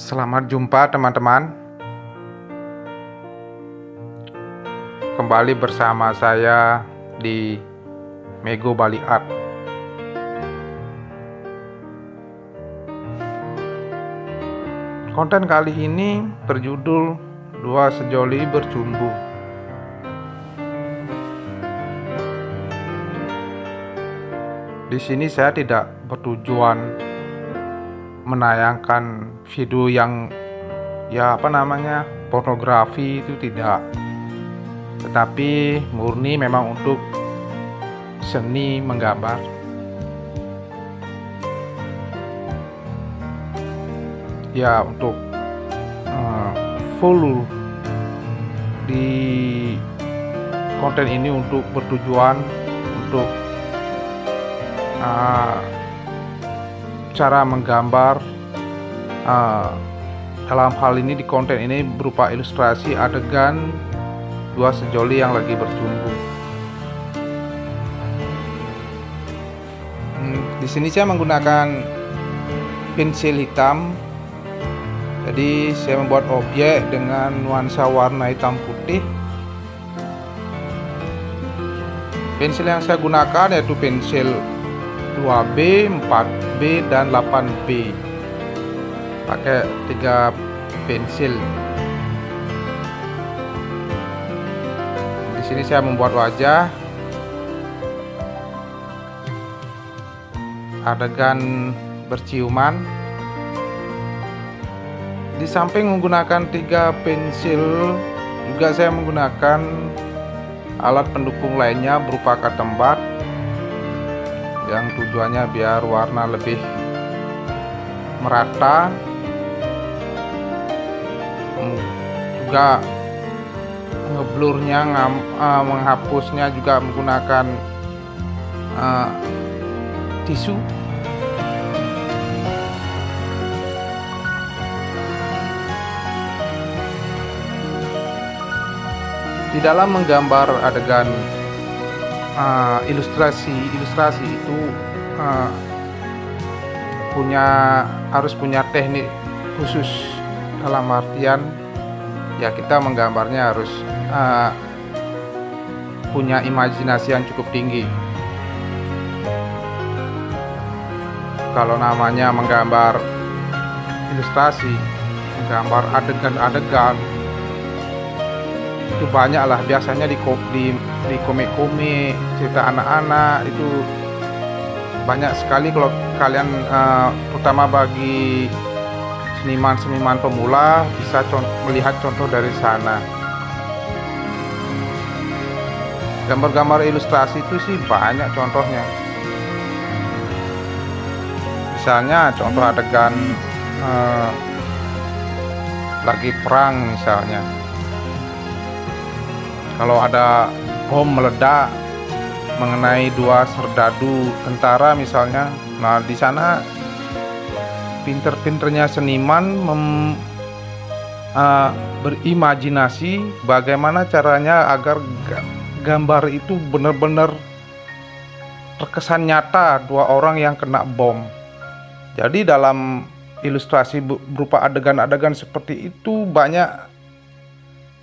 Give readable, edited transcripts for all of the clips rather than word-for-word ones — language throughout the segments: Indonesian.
Selamat jumpa teman-teman. Kembali bersama saya di Mego Bali Art. Konten kali ini berjudul Dua Sejoli Bercumbu. Di sini saya tidak bertujuan menayangkan video yang pornografi, itu tidak, tetapi murni memang untuk seni menggambar. Ya, untuk full di konten ini untuk bertujuan untuk cara menggambar, dalam hal ini di konten ini berupa ilustrasi adegan dua sejoli yang lagi bercumbu. Di sini saya menggunakan pensil hitam. Jadi saya membuat objek dengan nuansa warna hitam putih. Pensil yang saya gunakan yaitu pensil 2B, 4B, dan 8B. Pakai 3 pensil. Di sini saya membuat wajah, adegan berciuman. Di samping menggunakan 3 pensil, juga saya menggunakan alat pendukung lainnya berupa katembat yang tujuannya biar warna lebih merata. Juga ngeblurnya, menghapusnya juga menggunakan tisu. Di dalam menggambar adegan ilustrasi itu harus punya teknik khusus, dalam artian ya kita menggambarnya harus punya imajinasi yang cukup tinggi. Kalau namanya menggambar ilustrasi, menggambar adegan-adegan, itu banyak lah, biasanya di komik-komik, cerita anak-anak itu banyak sekali. Kalau kalian terutama bagi seniman-seniman pemula bisa melihat contoh dari sana. Gambar-gambar ilustrasi itu sih banyak contohnya. Misalnya contoh adegan lagi perang misalnya. Kalau ada bom meledak mengenai 2 serdadu tentara misalnya, nah di sana pinter-pinternya seniman berimajinasi bagaimana caranya agar gambar itu benar-benar terkesan nyata 2 orang yang kena bom. Jadi dalam ilustrasi berupa adegan-adegan seperti itu banyak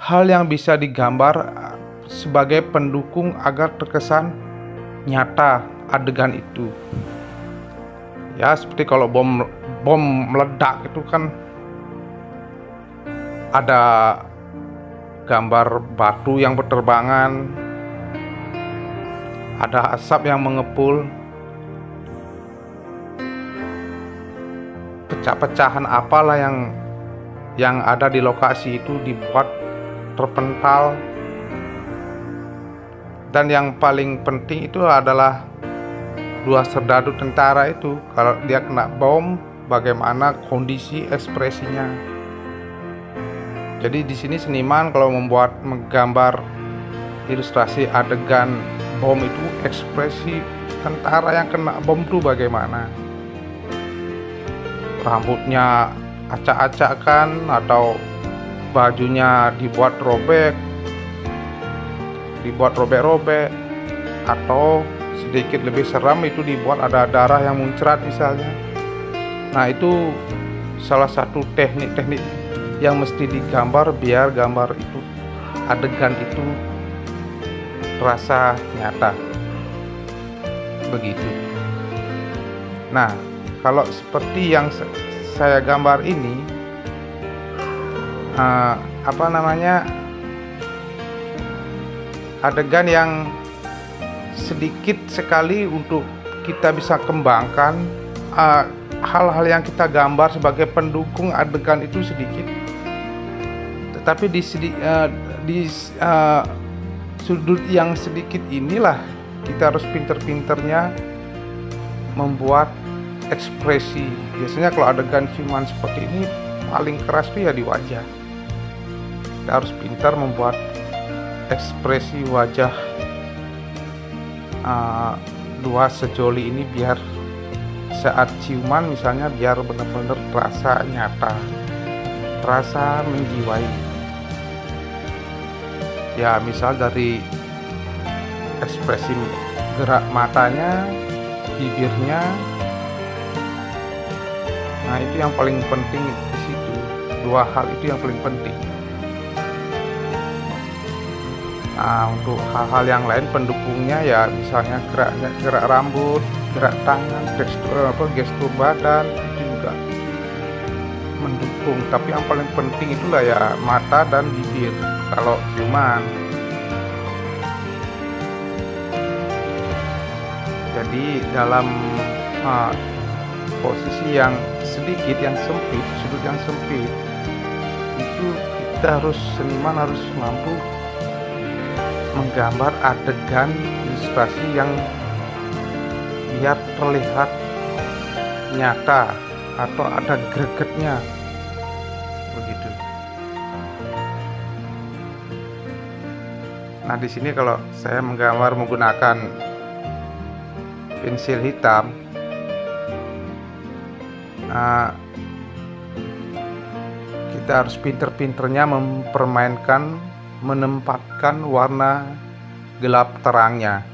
hal yang bisa digambar sebagai pendukung agar terkesan nyata adegan itu. Ya, seperti kalau bom meledak itu kan ada gambar batu yang berterbangan, ada asap yang mengepul, pecah-pecahan apalah yang ada di lokasi itu dibuat terpental. Dan yang paling penting itu adalah 2 serdadu tentara itu kalau dia kena bom, bagaimana kondisi ekspresinya. Jadi di sini seniman kalau menggambar ilustrasi adegan bom itu, ekspresi tentara yang kena bom itu bagaimana, rambutnya acak-acakan atau bajunya dibuat robek-robek, atau sedikit lebih seram itu dibuat ada darah yang muncrat misalnya. Nah, itu salah satu teknik-teknik yang mesti digambar biar gambar itu, adegan itu terasa nyata, begitu. Nah, kalau seperti yang saya gambar ini, adegan yang sedikit sekali untuk kita bisa kembangkan, hal-hal yang kita gambar sebagai pendukung adegan itu sedikit, tetapi di sudut yang sedikit inilah kita harus pinter-pinternya membuat ekspresi. Biasanya kalau adegan ciuman seperti ini paling keras tuh ya di wajah. Kita harus pintar membuat ekspresi wajah dua sejoli ini biar saat ciuman misalnya biar benar-benar terasa nyata, terasa menjiwai. Ya, misal dari ekspresi gerak matanya, bibirnya. Nah, itu yang paling penting di situ. Dua hal itu yang paling penting. Nah, untuk hal-hal yang lain pendukungnya ya misalnya gerak rambut, gerak tangan, gestur badan itu juga mendukung. Tapi yang paling penting itulah ya mata dan bibir kalau ciuman. Jadi dalam posisi yang sedikit, yang sempit, sudut yang sempit, itu seniman harus mampu menggambar adegan ilustrasi yang biar terlihat nyata atau ada gregetnya, begitu. Nah, di sini kalau saya menggambar menggunakan pensil hitam, kita harus pinter-pinternya menempatkan warna gelap terangnya,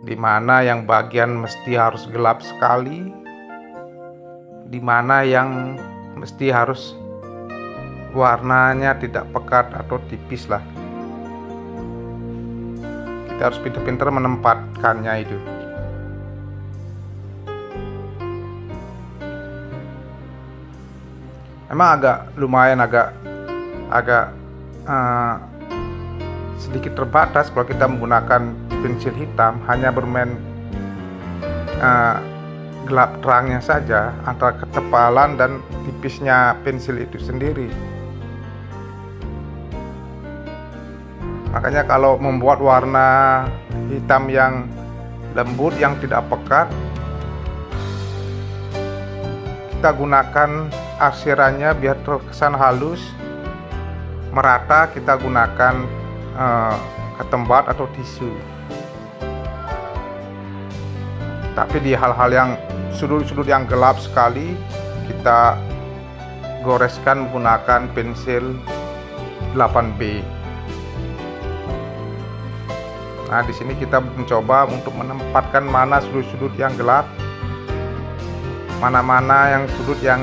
dimana yang bagian mesti harus gelap sekali, dimana yang mesti harus warnanya tidak pekat atau tipis lah. Kita harus pintar-pintar menempatkannya itu. Emang lumayan agak sedikit terbatas kalau kita menggunakan pensil hitam, hanya bermain gelap terangnya saja antara ketebalan dan tipisnya pensil itu sendiri. Makanya kalau membuat warna hitam yang lembut, yang tidak pekat, kita gunakan arsirannya biar terkesan halus, merata. Kita gunakan ketembat atau tisu. Tapi di hal-hal yang sudut-sudut yang gelap sekali, kita goreskan menggunakan pensil 8B. Nah, di sini kita mencoba untuk menempatkan mana sudut-sudut yang gelap, mana-mana yang sudut yang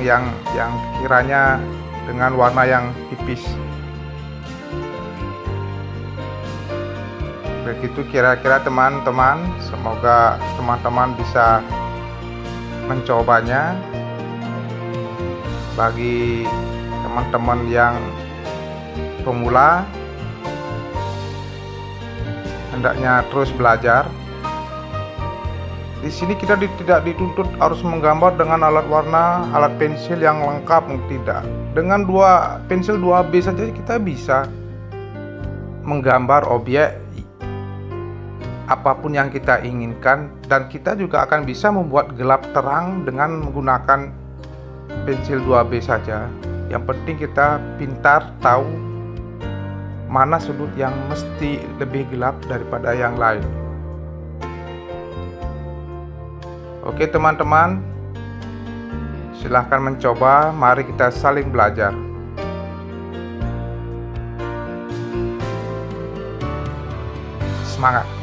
kiranya dengan warna yang tipis. Begitu kira-kira teman-teman. Semoga teman-teman bisa mencobanya. Bagi teman-teman yang pemula, hendaknya terus belajar. Di sini kita tidak dituntut harus menggambar dengan alat warna, alat pensil yang lengkap, tidak. Dengan pensil 2B saja kita bisa menggambar objek apapun yang kita inginkan, dan kita juga akan bisa membuat gelap terang dengan menggunakan pensil 2B saja. Yang penting kita pintar tahu mana sudut yang mesti lebih gelap daripada yang lain. Oke teman-teman, silahkan mencoba. Mari kita saling belajar. Semangat!